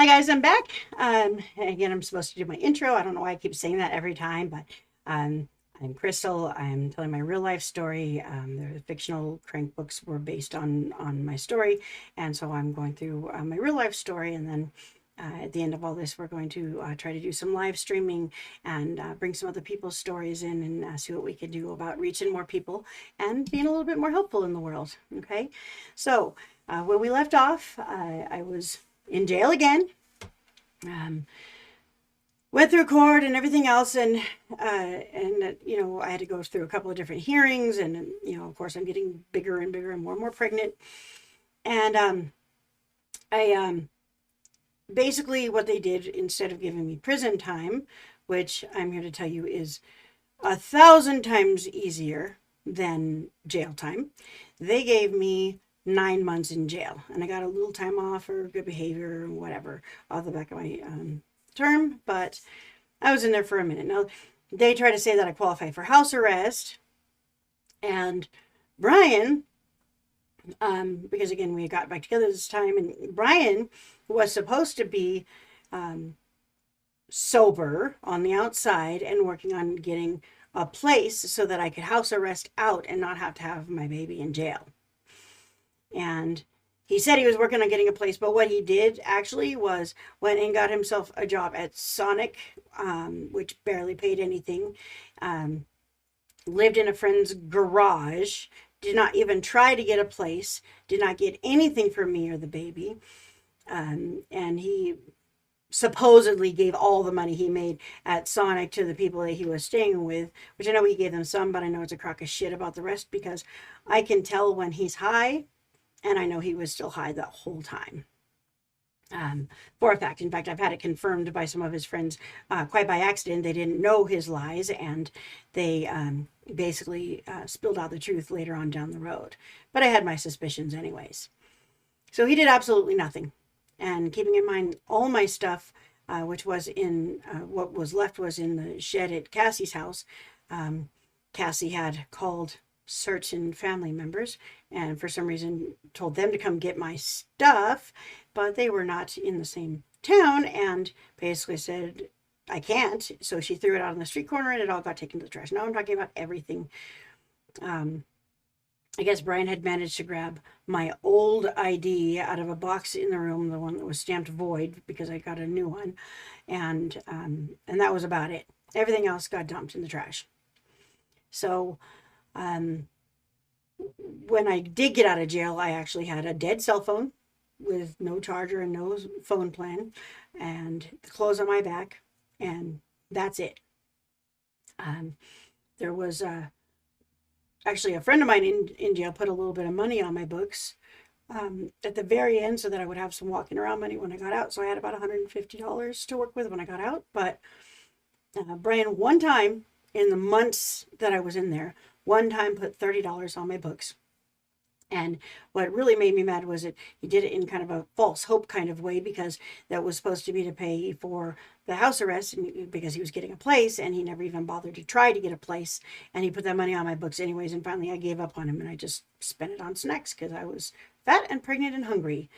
guys, I'm back. Again, I'm supposed to do my intro. I don't know why I keep saying that every time, but I'm Crystal. I'm telling my real life story. The fictional crank books were based on my story, and so I'm going through my real life story, and then at the end of all this, we're going to try to do some live streaming and bring some other people's stories in and see what we can do about reaching more people and being a little bit more helpful in the world. Okay, so when we left off, I was in jail again. Um, Went through court and everything else, and I had to go through a couple of different hearings, and of course, I'm getting bigger and bigger and more pregnant, and I basically what they did, instead of giving me prison time, which I'm here to tell you is 1,000 times easier than jail time, they gave me 9 months in jail, and I got a little time off for good behavior or whatever off the back of my term, but I was in there for a minute. Now, they try to say that I qualify for house arrest, and Brian, because again, we got back together this time, and Brian was supposed to be sober on the outside and working on getting a place so that I could house arrest out and not have to have my baby in jail. And he said he was working on getting a place, but what he did actually was went and got himself a job at Sonic, which barely paid anything. Lived in a friend's garage, did not even try to get a place, did not get anything for me or the baby. And he supposedly gave all the money he made at Sonic to the people that he was staying with, which I know he gave them some, but I know it's a crock of shit about the rest, because I can tell when he's high, and I know he was still high the whole time. For a fact. In fact, I've had it confirmed by some of his friends, quite by accident. They didn't know his lies, and they basically spilled out the truth later on down the road. But I had my suspicions anyways. So he did absolutely nothing. And keeping in mind all my stuff, which was in, what was left was in the shed at Cassie's house. Cassie had called certain family members and for some reason told them to come get my stuff, but they were not in the same town, and basically said I can't. So she threw it out on the street corner and it all got taken to the trash. Now I'm talking about everything. I guess Brian had managed to grab my old ID out of a box in the room, the one that was stamped void, because I got a new one, and that was about it. Everything else got dumped in the trash. So when I did get out of jail, I actually had a dead cell phone with no charger and no phone plan, and the clothes on my back, and that's it. There was actually a friend of mine in jail put a little bit of money on my books at the very end so that I would have some walking around money when I got out. So I had about $150 to work with when I got out. But Brian, one time in the months that I was in there, one time put $30 on my books. And what really made me mad was that he did it in kind of a false hope kind of way, because that was supposed to be to pay for the house arrest, and because he was getting a place, and he never even bothered to try to get a place, and he put that money on my books anyways. And finally I gave up on him, and I just spent it on snacks because I was fat and pregnant and hungry.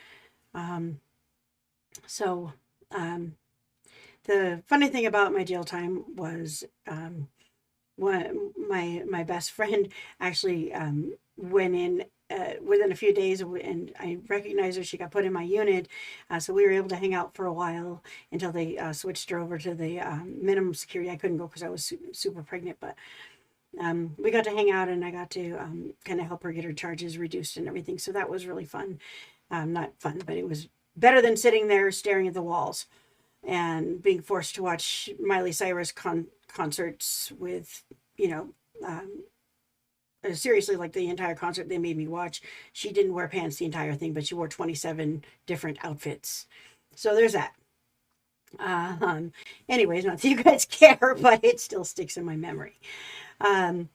The funny thing about my jail time was when my best friend actually went in within a few days, and I recognized her. She got put in my unit, so we were able to hang out for a while until they switched her over to the minimum security. I couldn't go because I was super pregnant, but we got to hang out, and I got to kind of help her get her charges reduced and everything. So that was really fun. Not fun, but it was better than sitting there staring at the walls and being forced to watch Miley Cyrus concerts with, seriously, like the entire concert they made me watch. She didn't wear pants the entire thing, but she wore 27 different outfits. So there's that. Anyways, not that you guys care, but it still sticks in my memory. I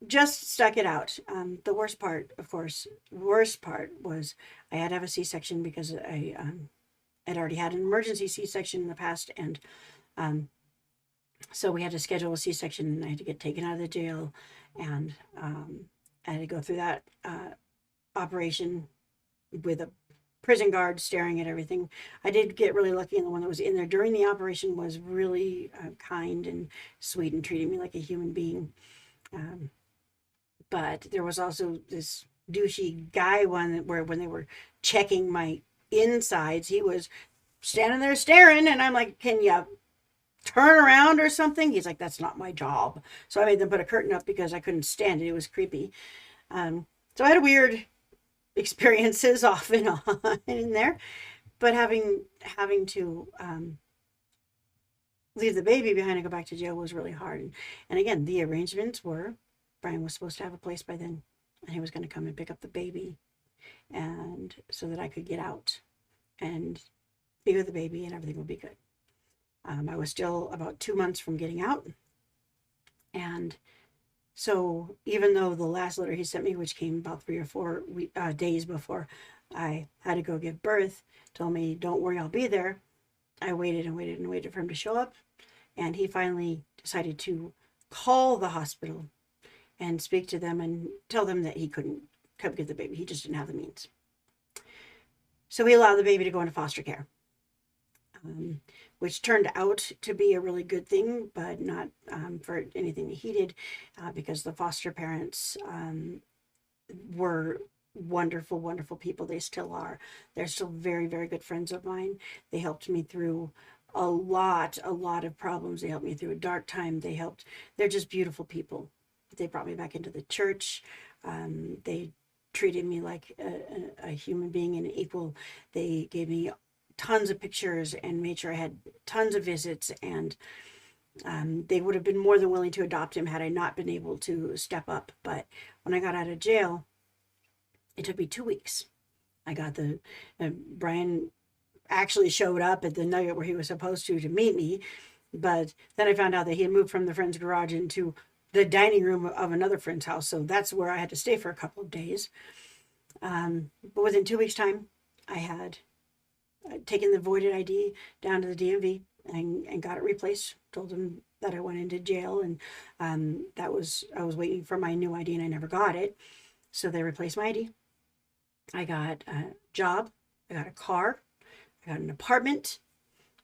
just stuck it out. The worst part, of course, was I had to have a C-section because I had already had an emergency C-section in the past, and so we had to schedule a C-section, and I had to get taken out of the jail, and I had to go through that operation with a prison guard staring at everything. I did get really lucky, and the one that was in there during the operation was really kind and sweet and treated me like a human being. Um, but there was also this douchey guy one where when they were checking my insides, he was standing there staring, and I'm like, can you turn around or something? He's like, that's not my job. So I made them put a curtain up because I couldn't stand it. It was creepy. So I had weird experiences off and on in there, but having to leave the baby behind and go back to jail was really hard. And again, the arrangements were Brian was supposed to have a place by then, and he was going to come and pick up the baby, and so that I could get out and be with the baby and everything would be good. I was still about 2 months from getting out, and so even though the last letter he sent me, which came about 3 or 4 days before I had to go give birth, told me, don't worry, I'll be there. I waited and waited and waited for him to show up. And he finally decided to call the hospital and speak to them and tell them that he couldn't come get the baby. He just didn't have the means. So we allowed the baby to go into foster care, which turned out to be a really good thing, but not for anything that he did, because the foster parents were wonderful, wonderful people. They still are. They're still very, very good friends of mine. They helped me through a lot of problems. They helped me through a dark time. They're just beautiful people. They brought me back into the church. They treated me like a human being and equal. They gave me tons of pictures and made sure I had tons of visits, and they would have been more than willing to adopt him had I not been able to step up. But when I got out of jail, it took me 2 weeks. I got Brian actually showed up at the Nugget where he was supposed to meet me, but then I found out that he had moved from the friend's garage into the dining room of another friend's house, so that's where I had to stay for a couple of days. But within 2 weeks' time, I had taken the voided ID down to the DMV and got it replaced. Told them that I went into jail, and I was waiting for my new ID and I never got it. So they replaced my ID. I got a job. I got a car. I got an apartment.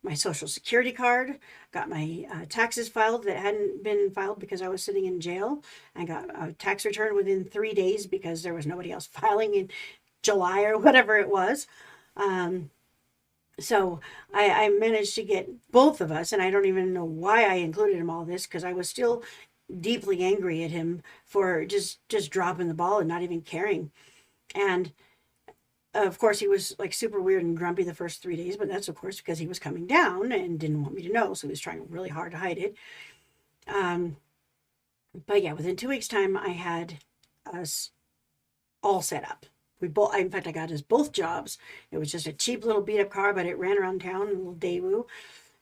My social security card. Got my taxes filed that hadn't been filed because I was sitting in jail. I got a tax return within 3 days because there was nobody else filing in July or whatever it was. So I managed to get both of us, and I don't even know why I included him all this, because I was still deeply angry at him for just dropping the ball and not even caring. And of course, he was like super weird and grumpy the first 3 days, but that's of course because he was coming down and didn't want me to know, so he was trying really hard to hide it. But yeah, within 2 weeks' time, I had us all set up. In fact, I got us both jobs. It was just a cheap little beat up car, but it ran around town, a little Daewoo.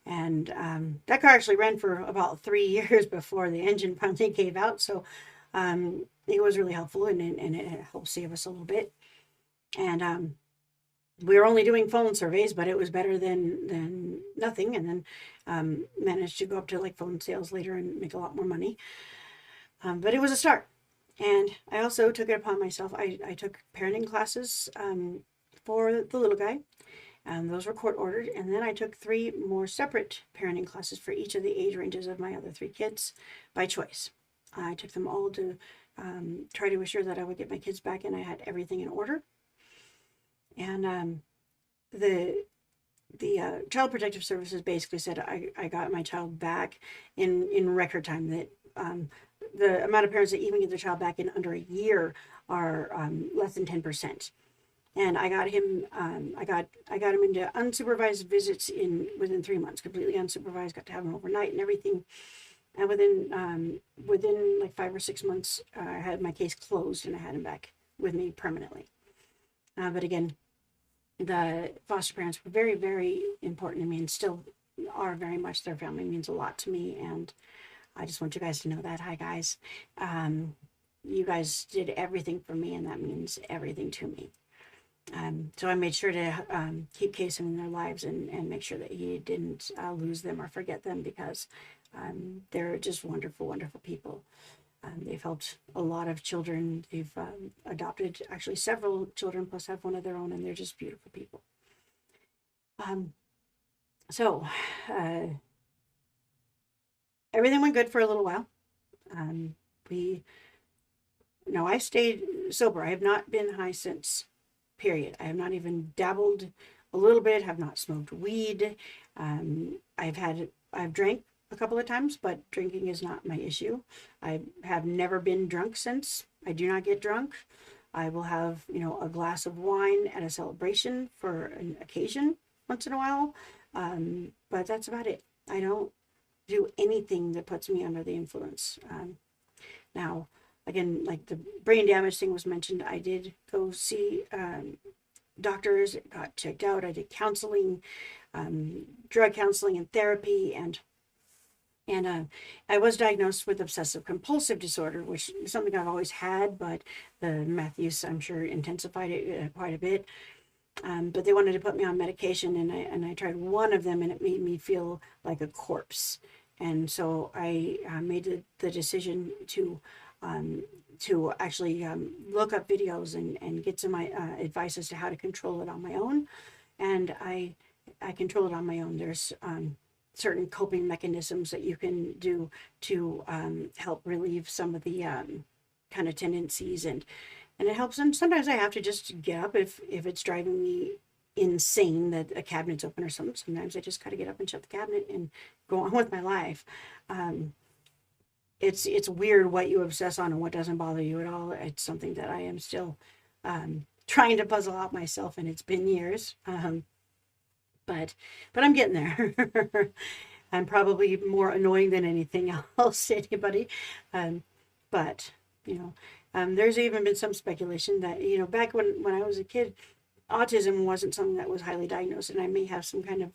And that car actually ran for about 3 years before the engine finally gave out. So it was really helpful, and it helped save us a little bit. And we were only doing phone surveys, but it was better than nothing. And then managed to go up to like phone sales later and make a lot more money. But it was a start. And I also took it upon myself. I took parenting classes for the little guy. Those were court ordered. And then I took 3 more separate parenting classes for each of the age ranges of my other 3 kids by choice. I took them all to try to assure that I would get my kids back and I had everything in order. And the Child Protective Services basically said I got my child back in record time, that the amount of parents that even get their child back in under a year are less than 10%. And I got him into unsupervised visits within 3 months, completely unsupervised. Got to have him overnight and everything. And within like 5 or 6 months, I had my case closed and I had him back with me permanently. But again, the foster parents were very, very important to me and still are very much. Their family means a lot to me, and I just want you guys to know that. Hi, guys. You guys did everything for me, and that means everything to me. So I made sure to keep Casey in their lives and make sure that he didn't lose them or forget them, because they're just wonderful, wonderful people. They've helped a lot of children. They've adopted actually several children, plus have one of their own, and they're just beautiful people. Um, so everything went good for a little while. We No, I stayed sober. I have not been high since, period. I have not even dabbled a little bit, have not smoked weed. I've drank a couple of times, but drinking is not my issue. I have never been drunk since. I do not get drunk. I will have, a glass of wine at a celebration for an occasion once in a while. But that's about it. I don't do anything that puts me under the influence. Now, again, like the brain damage thing was mentioned, I did go see doctors, got checked out. I did counseling, drug counseling and therapy, and I was diagnosed with obsessive compulsive disorder, which is something I've always had, but the meth use, I'm sure, intensified it quite a bit. But they wanted to put me on medication, and I tried one of them, and it made me feel like a corpse. And so I made the decision to actually look up videos and get some advice as to how to control it on my own. And I control it on my own. There's certain coping mechanisms that you can do to help relieve some of the kind of tendencies, and it helps. And sometimes I have to just get up if it's driving me insane that a cabinet's open or something. Sometimes I just gotta get up and shut the cabinet and go on with my life. It's weird what you obsess on and what doesn't bother you at all. It's something that I am still trying to puzzle out myself, and it's been years. But I'm getting there. I'm probably more annoying than anything else to anybody. But there's even been some speculation that, back when I was a kid, autism wasn't something that was highly diagnosed, and I may have some kind of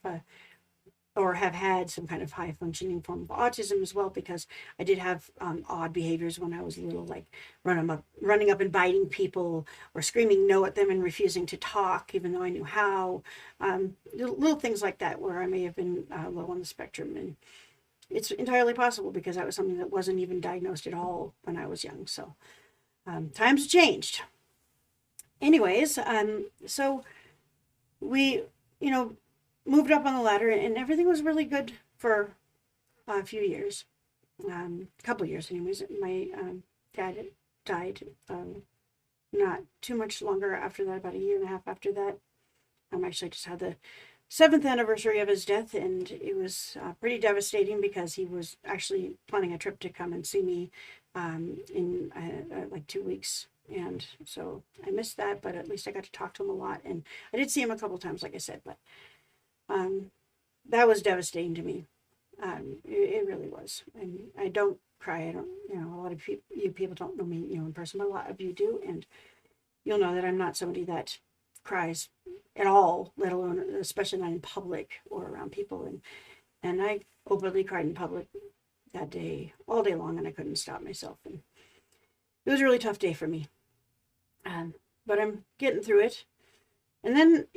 or have had some kind of high functioning form of autism as well, because I did have odd behaviors when I was little, like running up and biting people, or screaming no at them and refusing to talk even though I knew how. Little things like that where I may have been low on the spectrum, and it's entirely possible because that was something that wasn't even diagnosed at all when I was young. So times changed. Anyways, so we, moved up on the ladder, and everything was really good for a few years, a couple of years anyways. My dad died not too much longer after that, about a year and a half after that. Actually just had the 7th anniversary of his death, and it was pretty devastating because he was actually planning a trip to come and see me in like 2 weeks. And so I missed that, but at least I got to talk to him a lot, and I did see him a couple times, like I said, but that was devastating to me. It really was. And I don't cry. I don't, a lot of you people don't know me, in person, but a lot of you do. And you'll know that I'm not somebody that cries at all, let alone, especially not in public or around people. And I openly cried in public that day, all day long, and I couldn't stop myself. And it was a really tough day for me. But I'm getting through it. And then,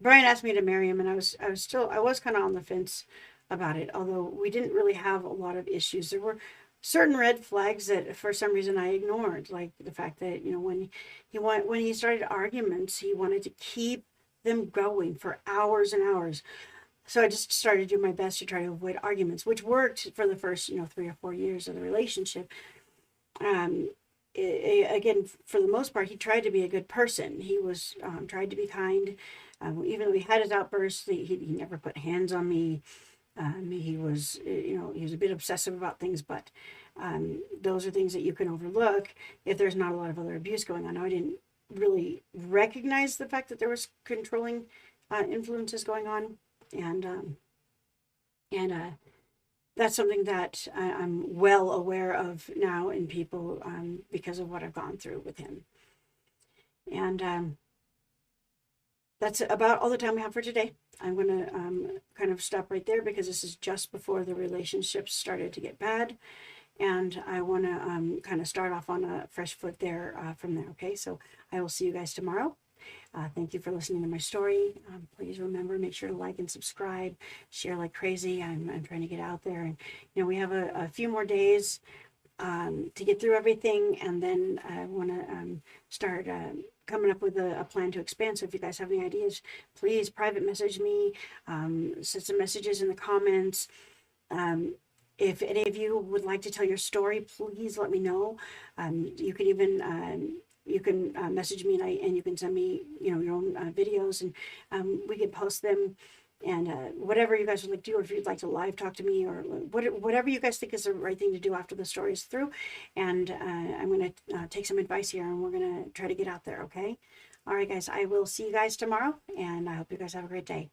Brian asked me to marry him, and I was kind of on the fence about it, although we didn't really have a lot of issues. There were certain red flags that for some reason I ignored, like the fact that, when he started arguments, he wanted to keep them going for hours and hours. So I just started to do my best to try to avoid arguments, which worked for the first, 3 or 4 years of the relationship. Again, for the most part, he tried to be a good person. He was tried to be kind. Even though he had his outbursts, he never put hands on me. He was, he was a bit obsessive about things, but those are things that you can overlook if there's not a lot of other abuse going on. Now, I didn't really recognize the fact that there was controlling influences going on, and that's something that I'm well aware of now in people because of what I've gone through with him. And that's about all the time we have for today. I'm going to kind of stop right there because this is just before the relationships started to get bad. And I want to kind of start off on a fresh foot there from there. Okay, so I will see you guys tomorrow. Thank you for listening to my story. Please remember, make sure to like and subscribe, share like crazy. I'm trying to get out there, and we have a few more days to get through everything, and then I want to start coming up with a plan to expand. So if you guys have any ideas, please private message me, send some messages in the comments. If any of you would like to tell your story, please let me know. You can even message me, and you can send me your own videos, and we can post them. And whatever you guys would like to do, or if you'd like to live talk to me, or whatever you guys think is the right thing to do after the story is through. And I'm going to take some advice here, and we're going to try to get out there, okay? All right, guys, I will see you guys tomorrow, and I hope you guys have a great day.